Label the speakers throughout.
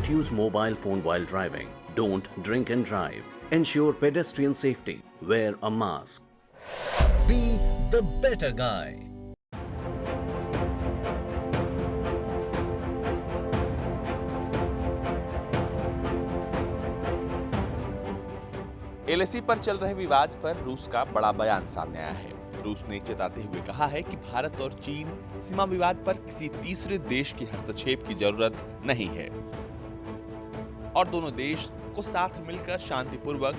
Speaker 1: Don't use mobile phone while driving. Don't drink and drive. Ensure pedestrian safety. Wear a mask.
Speaker 2: Be the better guy.
Speaker 3: LAC पर चल रहे विवाद पर रूस का बड़ा बयान सामने आया है। रूस ने चेताते हुए कहा है कि भारत और चीन सीमा विवाद पर किसी तीसरे देश के हस्तक्षेप की जरूरत नहीं है और दोनों देश को साथ मिलकर शांतिपूर्वक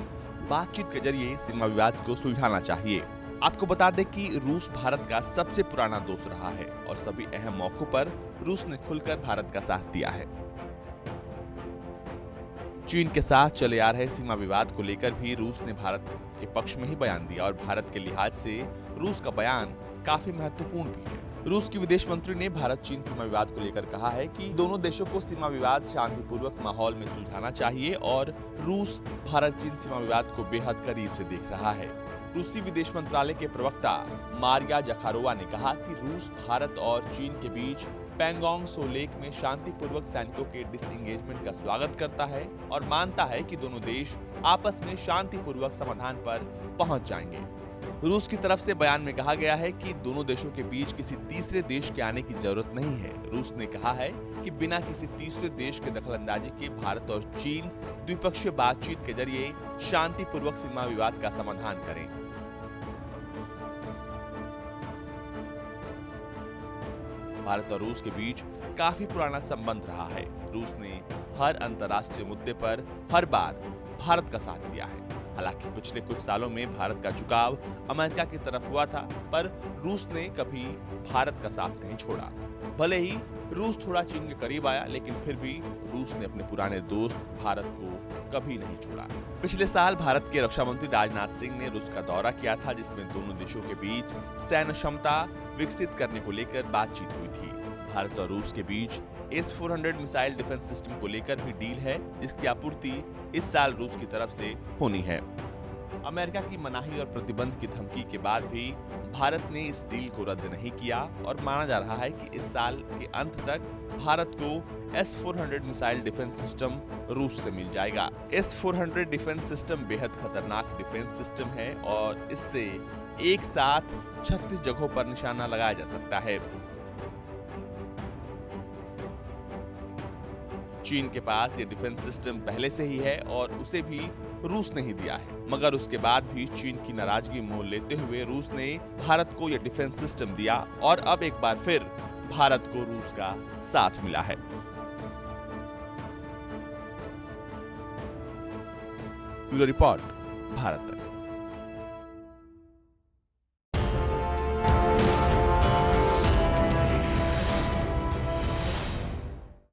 Speaker 3: बातचीत के जरिए सीमा विवाद को सुलझाना चाहिए। आपको बता दें कि रूस भारत का सबसे पुराना दोस्त रहा है और सभी अहम मौकों पर रूस ने खुलकर भारत का साथ दिया है। चीन के साथ चले आ रहे सीमा विवाद को लेकर भी रूस ने भारत के पक्ष में ही बयान दिया और भारत के लिहाज से रूस का बयान काफी महत्वपूर्ण भी है। रूस की विदेश मंत्री ने भारत चीन सीमा विवाद को लेकर कहा है कि दोनों देशों को सीमा विवाद शांतिपूर्वक माहौल में सुलझाना चाहिए और रूस भारत चीन सीमा विवाद को बेहद करीब से देख रहा है। रूसी विदेश मंत्रालय के प्रवक्ता मारिया जखारोवा ने कहा कि रूस भारत और चीन के बीच पैंगोंग त्सो लेक में शांतिपूर्वक सैनिकों के डिसएंगेजमेंट का स्वागत करता है और मानता है कि दोनों देश आपस में शांतिपूर्वक समाधान पर पहुंच जाएंगे। रूस की तरफ से बयान में कहा गया है कि दोनों देशों के बीच किसी तीसरे देश के आने की जरूरत नहीं है। रूस ने कहा है कि बिना किसी तीसरे देश के दखलंदाजी के भारत और चीन द्विपक्षीय बातचीत के जरिए शांतिपूर्वक सीमा विवाद का समाधान करें। भारत और रूस के बीच काफी पुराना संबंध रहा है। रूस ने हर अंतर्राष्ट्रीय मुद्दे पर हर बार भारत का साथ दिया है। हालांकि पिछले कुछ सालों में भारत का झुकाव अमेरिका की तरफ हुआ था, पर रूस ने कभी भारत का साथ नहीं छोड़ा। भले ही रूस थोड़ा चीन के करीब आया, लेकिन फिर भी रूस ने अपने पुराने दोस्त भारत को कभी नहीं छोड़ा। पिछले साल भारत के रक्षा मंत्री राजनाथ सिंह ने रूस का दौरा किया था, जिसमें दोनों देशों के बीच सैन्य क्षमता विकसित करने को लेकर बातचीत हुई थी। भारत और रूस के बीच S-400 मिसाइल डिफेंस सिस्टम को लेकर भी डील है, जिसकी आपूर्ति इस साल रूस की तरफ से होनी है। अमेरिका की मनाही और प्रतिबंध की धमकी के बाद भी भारत ने इस डील को रद्द नहीं किया और माना जा रहा है कि इस साल के अंत तक भारत को S-400 मिसाइल डिफेंस सिस्टम रूस से मिल जाएगा। S-400 डिफेंस सिस्टम बेहद खतरनाक डिफेंस सिस्टम है और इससे एक साथ 36 जगहों पर निशाना लगाया जा सकता है। चीन के पास ये डिफेंस सिस्टम पहले से ही है और उसे भी रूस ने ही दिया है, मगर उसके बाद भी चीन की नाराजगी मोल लेते हुए रूस ने भारत को यह डिफेंस सिस्टम दिया और अब एक बार फिर भारत को रूस का साथ मिला है। ब्यूरो रिपोर्ट, भारत तक।